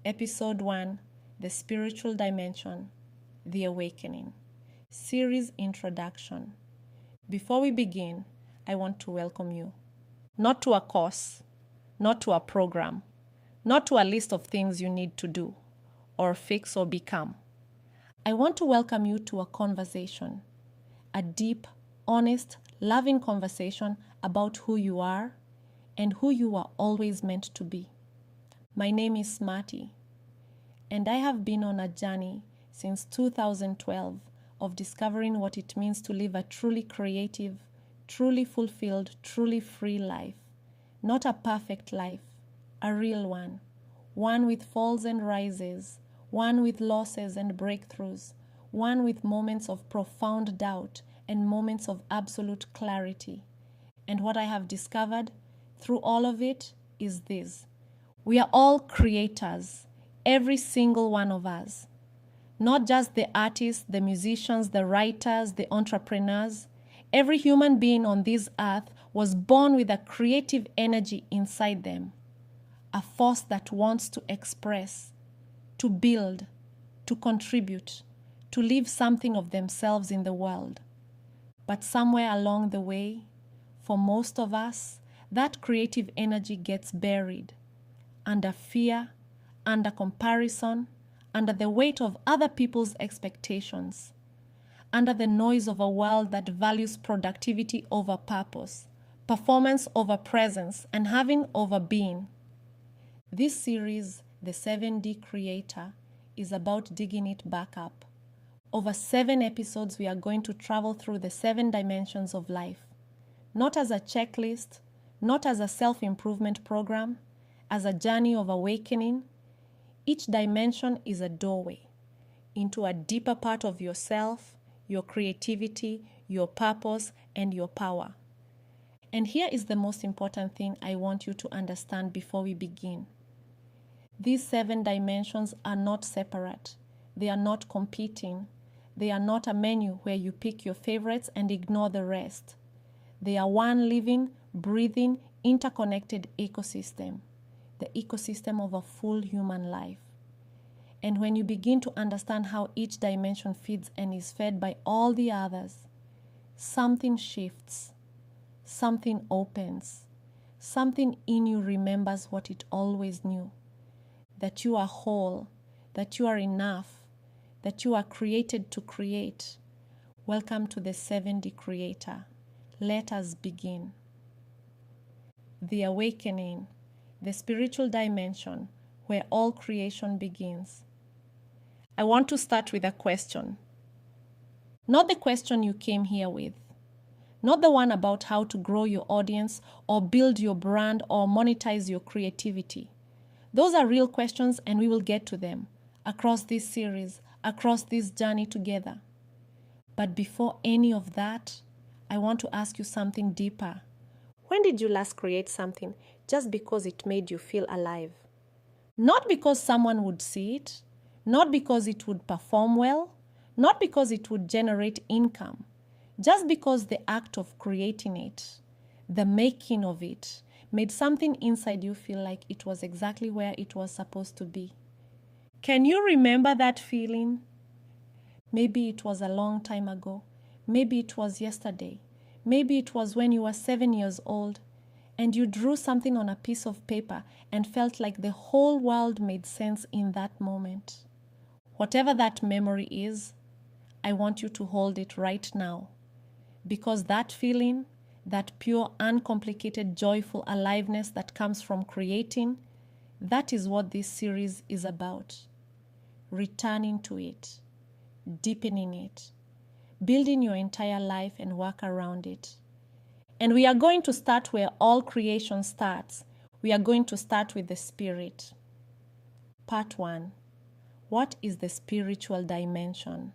Episode 1, The Spiritual Dimension, The Awakening. Series Introduction. Before we begin, I want to welcome you. Not to a course, not to a program, not to a list of things you need to do, or fix or become. I want to welcome you to a conversation, a deep, honest, loving conversation about who you are and who you are always meant to be. My name is Smarty, and I have been on a journey since 2012 of discovering what it means to live a truly creative, truly fulfilled, truly free life. Not a perfect life, a real one with falls and rises, one with losses and breakthroughs, one with moments of profound doubt and moments of absolute clarity. And what I have discovered through all of it is this: we are all creators, every single one of us. Not just the artists, the musicians, the writers, the entrepreneurs. Every human being on this earth was born with a creative energy inside them, a force that wants to express, to build, to contribute, to leave something of themselves in the world. But somewhere along the way, for most of us, that creative energy gets buried under fear, under comparison, under the weight of other people's expectations, under the noise of a world that values productivity over purpose, performance over presence, and having over being. This series, The 7D Creator, is about digging it back up. Over 7 episodes, we are going to travel through the 7 dimensions of life, not as a checklist, not as a self-improvement program, as a journey of awakening. Each dimension is a doorway into a deeper part of yourself, your creativity, your purpose, and your power. And here is the most important thing I want you to understand before we begin. These 7 dimensions are not separate. They are not competing. They are not a menu where you pick your favorites and ignore the rest. They are one living, breathing, interconnected ecosystem, the ecosystem of a full human life. And when you begin to understand how each dimension feeds and is fed by all the others, something shifts, something opens, something in you remembers what it always knew, that you are whole, that you are enough, that you are created to create. Welcome to the 7D Creator. Let us begin. The awakening, the spiritual dimension where all creation begins. I want to start with a question. Not the question you came here with. Not the one about how to grow your audience or build your brand or monetize your creativity. Those are real questions, and we will get to them across this series, across this journey together. But before any of that, I want to ask you something deeper. When did you last create something just because it made you feel alive? Not because someone would see it, not because it would perform well, not because it would generate income, just because the act of creating it, the making of it, made something inside you feel like it was exactly where it was supposed to be. Can you remember that feeling? Maybe it was a long time ago. Maybe it was yesterday. Maybe it was when you were 7 years old and you drew something on a piece of paper and felt like the whole world made sense in that moment. Whatever that memory is, I want you to hold it right now, because that feeling, that pure, uncomplicated, joyful aliveness that comes from creating, that is what this series is about. Returning to it, deepening it, building your entire life and work around it. And we are going to start where all creation starts. We are going to start with the spirit. Part 1. What is the spiritual dimension?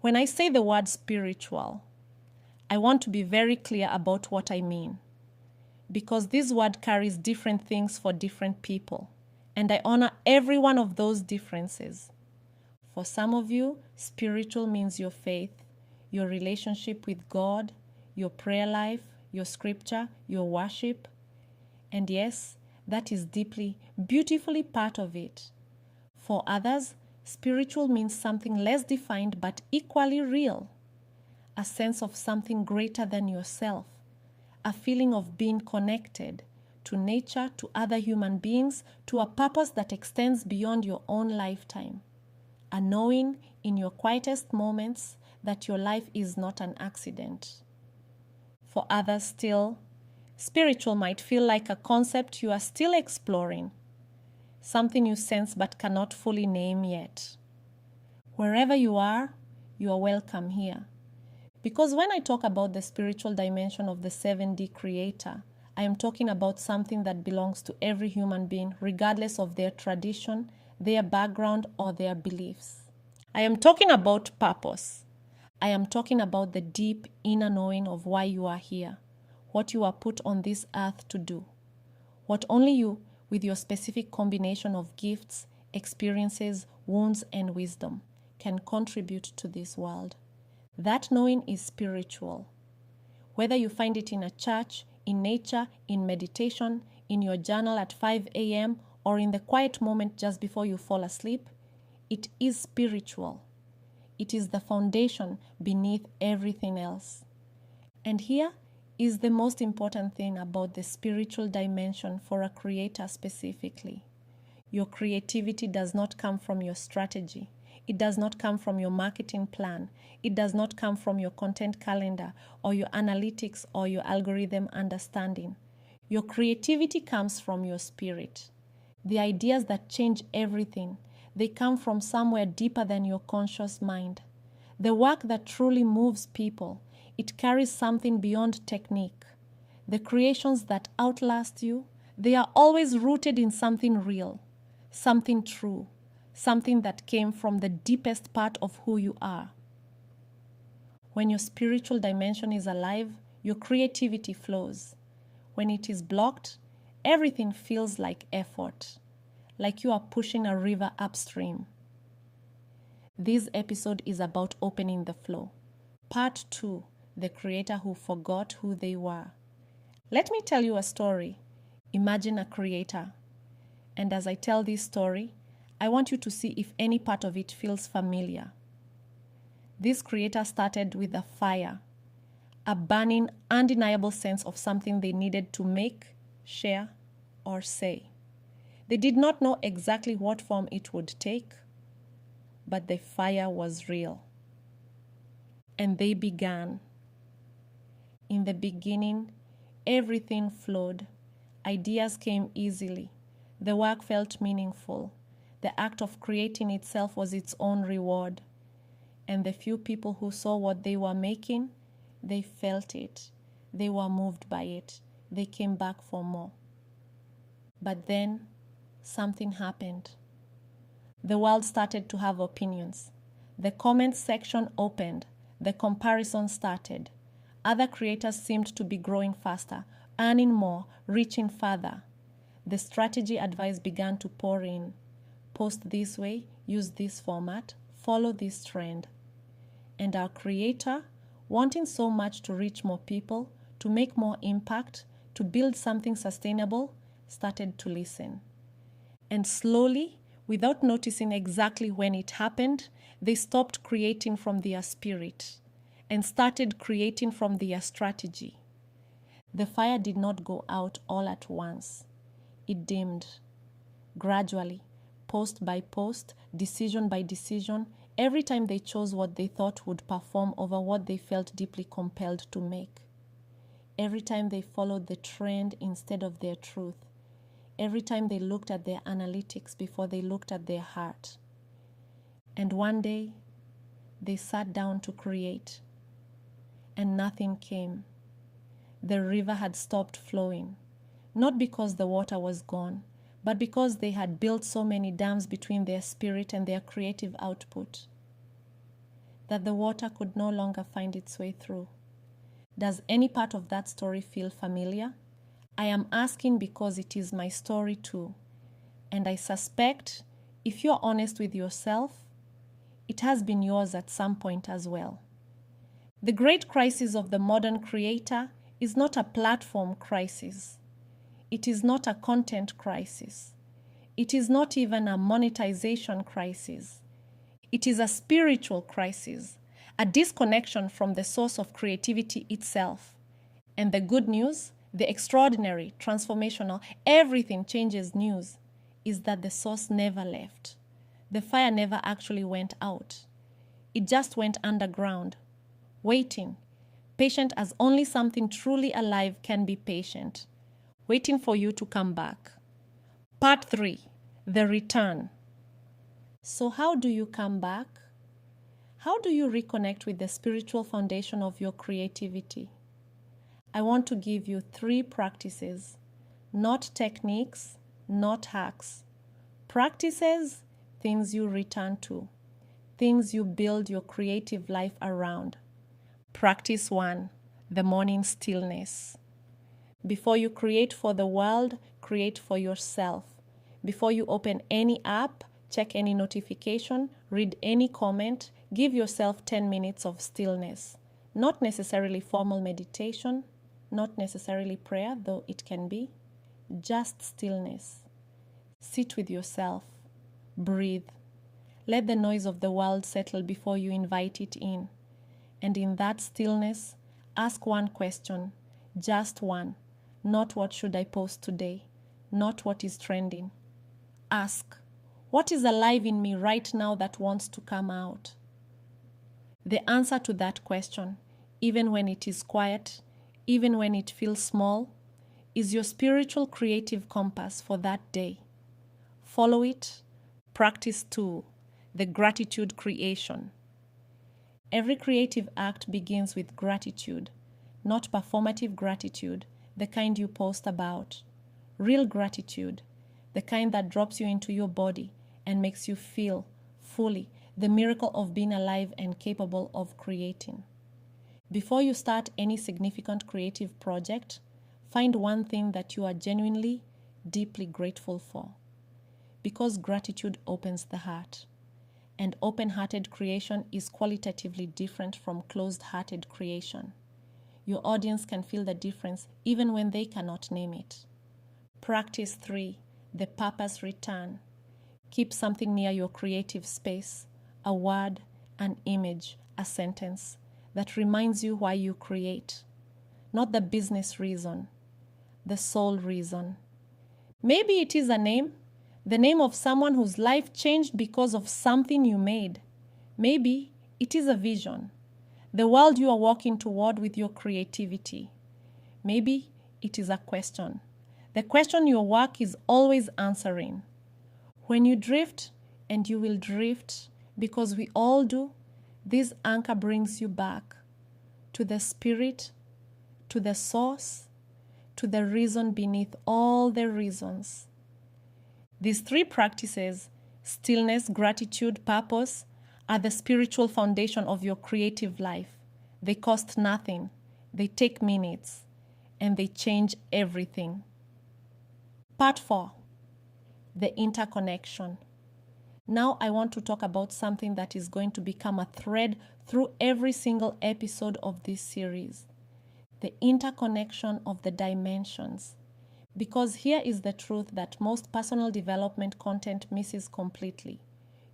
When I say the word spiritual, I want to be very clear about what I mean, because this word carries different things for different people, and I honor every one of those differences. For some of you, spiritual means your faith, your relationship with God, your prayer life, your scripture, your worship. And yes, that is deeply, beautifully part of it. For others, spiritual means something less defined but equally real. A sense of something greater than yourself. A feeling of being connected to nature, to other human beings, to a purpose that extends beyond your own lifetime. A knowing in your quietest moments that your life is not an accident. For others still, spiritual might feel like a concept you are still exploring, something you sense but cannot fully name yet. Wherever you are welcome here. Because when I talk about the spiritual dimension of the 7D creator, I am talking about something that belongs to every human being, regardless of their tradition, their background, or their beliefs. I am talking about purpose. I am talking about the deep inner knowing of why you are here, what you are put on this earth to do, what only you, with your specific combination of gifts, experiences, wounds, and wisdom, can contribute to this world. That knowing is spiritual. Whether you find it in a church, in nature, in meditation, in your journal at 5 a.m., or in the quiet moment just before you fall asleep, it is spiritual. It is the foundation beneath everything else. And here is the most important thing about the spiritual dimension for a creator specifically. Your creativity does not come from your strategy. It does not come from your marketing plan. It does not come from your content calendar or your analytics or your algorithm understanding. Your creativity comes from your spirit. The ideas that change everything, they come from somewhere deeper than your conscious mind. The work that truly moves people, it carries something beyond technique. The creations that outlast you, they are always rooted in something real, something true, something that came from the deepest part of who you are. When your spiritual dimension is alive, your creativity flows. When it is blocked, everything feels like effort, like you are pushing a river upstream. This episode is about opening the flow. Part 2, the creator who forgot who they were. Let me tell you a story. Imagine a creator. And as I tell this story, I want you to see if any part of it feels familiar. This creator started with a fire, a burning, undeniable sense of something they needed to make, share, or say. They did not know exactly what form it would take, but the fire was real. And they began. In the beginning, everything flowed. Ideas came easily. The work felt meaningful. The act of creating itself was its own reward. And the few people who saw what they were making, they felt it. They were moved by it. They came back for more. But then, something happened. The world started to have opinions. The comment section opened. The comparison started. Other creators seemed to be growing faster, earning more, reaching further. The strategy advice began to pour in. Post this way, use this format, follow this trend. And our creator, wanting so much to reach more people, to make more impact, to build something sustainable, started to listen. And slowly, without noticing exactly when it happened, they stopped creating from their spirit and started creating from their strategy. The fire did not go out all at once. It dimmed. Gradually, post by post, decision by decision, every time they chose what they thought would perform over what they felt deeply compelled to make. Every time they followed the trend instead of their truth. Every time they looked at their analytics before they looked at their heart. And one day, they sat down to create. And nothing came. The river had stopped flowing. Not because the water was gone, but because they had built so many dams between their spirit and their creative output, that the water could no longer find its way through. Does any part of that story feel familiar? I am asking because it is my story too. And I suspect, if you're honest with yourself, it has been yours at some point as well. The great crisis of the modern creator is not a platform crisis. It is not a content crisis. It is not even a monetization crisis. It is a spiritual crisis, a disconnection from the source of creativity itself. And the good news, the extraordinary, transformational, everything changes news, is that the source never left. The fire never actually went out. It just went underground, waiting, patient as only something truly alive can be patient, waiting for you to come back. Part 3, the return. So how do you come back? How do you reconnect with the spiritual foundation of your creativity? I want to give you 3 practices, not techniques, not hacks. Practices, things you return to, things you build your creative life around. Practice 1, the morning stillness. Before you create for the world, create for yourself. Before you open any app, check any notification, read any comment, give yourself 10 minutes of stillness. Not necessarily formal meditation, not necessarily prayer, though it can be. Just stillness. Sit with yourself. Breathe. Let the noise of the world settle before you invite it in. And in that stillness, ask one question, just one. Not what should I post today, not what is trending. Ask, what is alive in me right now that wants to come out? The answer to that question, even when it is quiet, even when it feels small, is your spiritual creative compass for that day. Follow it. Practice 2, the gratitude creation. Every creative act begins with gratitude, not performative gratitude, the kind you post about. Real gratitude, the kind that drops you into your body and makes you feel fully the miracle of being alive and capable of creating. Before you start any significant creative project, find one thing that you are genuinely, deeply grateful for. Because gratitude opens the heart. And open-hearted creation is qualitatively different from closed-hearted creation. Your audience can feel the difference even when they cannot name it. Practice 3, the purpose return. Keep something near your creative space, a word, an image, a sentence that reminds you why you create. Not the business reason, the soul reason. Maybe it is a name, the name of someone whose life changed because of something you made. Maybe it is a vision, the world you are walking toward with your creativity. Maybe it is a question, the question your work is always answering. When you drift, and you will drift, because we all do, this anchor brings you back to the spirit, to the source, to the reason beneath all the reasons. These 3 practices, stillness, gratitude, purpose, are the spiritual foundation of your creative life. They cost nothing, they take minutes, and they change everything. Part 4, the interconnection. Now I want to talk about something that is going to become a thread through every single episode of this series. The interconnection of the dimensions. Because here is the truth that most personal development content misses completely.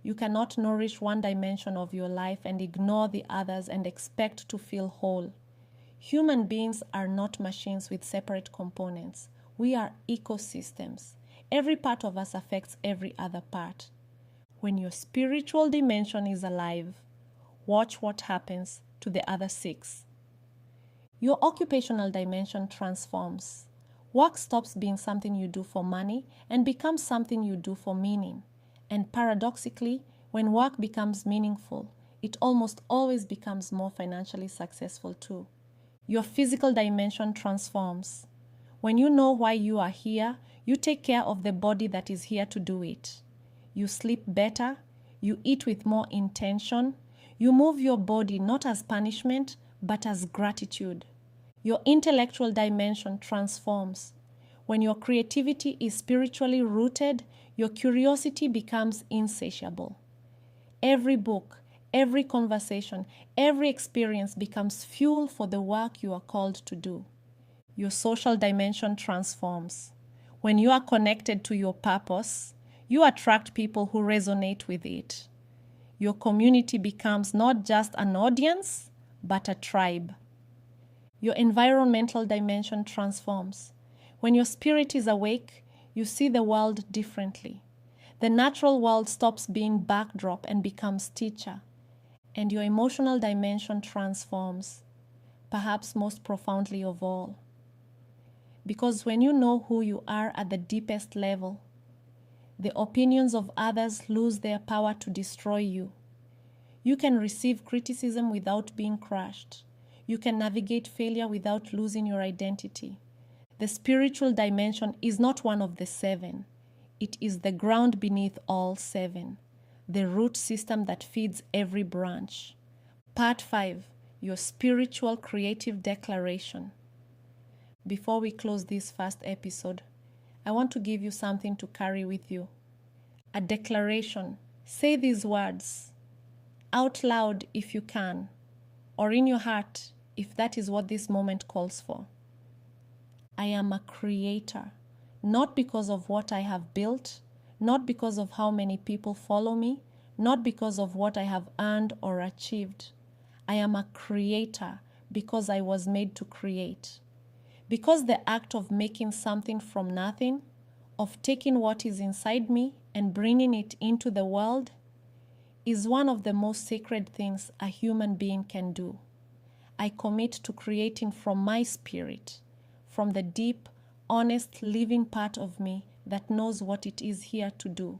You cannot nourish one dimension of your life and ignore the others and expect to feel whole. Human beings are not machines with separate components. We are ecosystems. Every part of us affects every other part. When your spiritual dimension is alive, watch what happens to the other 6. Your occupational dimension transforms. Work stops being something you do for money and becomes something you do for meaning. And paradoxically, when work becomes meaningful, it almost always becomes more financially successful too. Your physical dimension transforms. When you know why you are here, you take care of the body that is here to do it. You sleep better, you eat with more intention, you move your body not as punishment, but as gratitude. Your intellectual dimension transforms. When your creativity is spiritually rooted, your curiosity becomes insatiable. Every book, every conversation, every experience becomes fuel for the work you are called to do. Your social dimension transforms. When you are connected to your purpose, you attract people who resonate with it. Your community becomes not just an audience, but a tribe. Your environmental dimension transforms. When your spirit is awake, you see the world differently. The natural world stops being backdrop and becomes teacher. And your emotional dimension transforms, perhaps most profoundly of all. Because when you know who you are at the deepest level, the opinions of others lose their power to destroy you. You can receive criticism without being crushed. You can navigate failure without losing your identity. The spiritual dimension is not one of the 7. It is the ground beneath all 7, the root system that feeds every branch. Part 5, your spiritual creative declaration. Before we close this first episode, I want to give you something to carry with you. A declaration. Say these words out loud if you can, or in your heart if that is what this moment calls for. I am a creator, not because of what I have built, not because of how many people follow me, not because of what I have earned or achieved. I am a creator because I was made to create. Because the act of making something from nothing, of taking what is inside me and bringing it into the world, is one of the most sacred things a human being can do. I commit to creating from my spirit, from the deep, honest, living part of me that knows what it is here to do.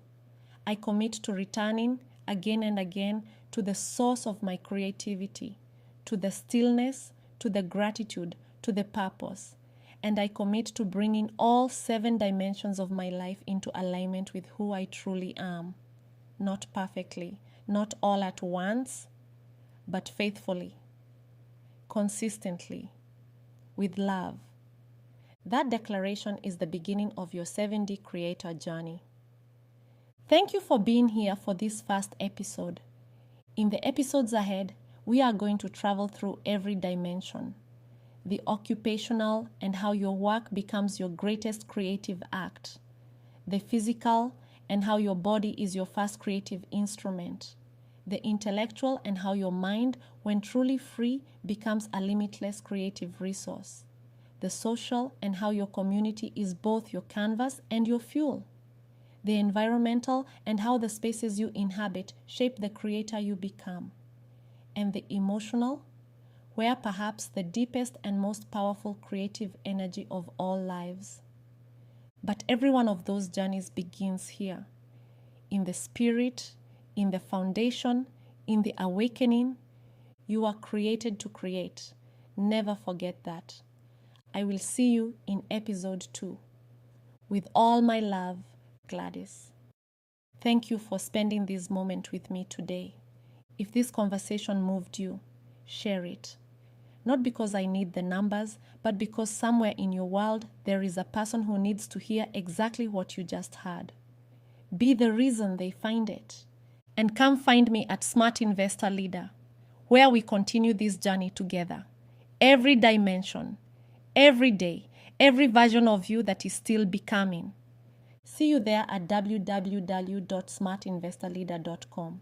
I commit to returning again and again to the source of my creativity, to the stillness, to the gratitude, to the purpose. And I commit to bringing all 7 dimensions of my life into alignment with who I truly am. Not perfectly, not all at once, but faithfully, consistently, with love. That declaration is the beginning of your 7D creator journey. Thank you for being here for this first episode. In the episodes ahead, we are going to travel through every dimension. The occupational and how your work becomes your greatest creative act. The physical and how your body is your first creative instrument. The intellectual and how your mind, when truly free, becomes a limitless creative resource. The social and how your community is both your canvas and your fuel. The environmental and how the spaces you inhabit shape the creator you become. And the emotional, where perhaps the deepest and most powerful creative energy of all lives. But every one of those journeys begins here, in the spirit, in the foundation, in the awakening. You are created to create. Never forget that. I will see you in episode 2. With all my love, Gladys. Thank you for spending this moment with me today. If this conversation moved you, share it. Not because I need the numbers, but because somewhere in your world there is a person who needs to hear exactly what you just heard. Be the reason they find it. And come find me at Smart Investor Leader, where we continue this journey together. Every dimension, every day, every version of you that is still becoming. See you there at www.smartinvestorleader.com.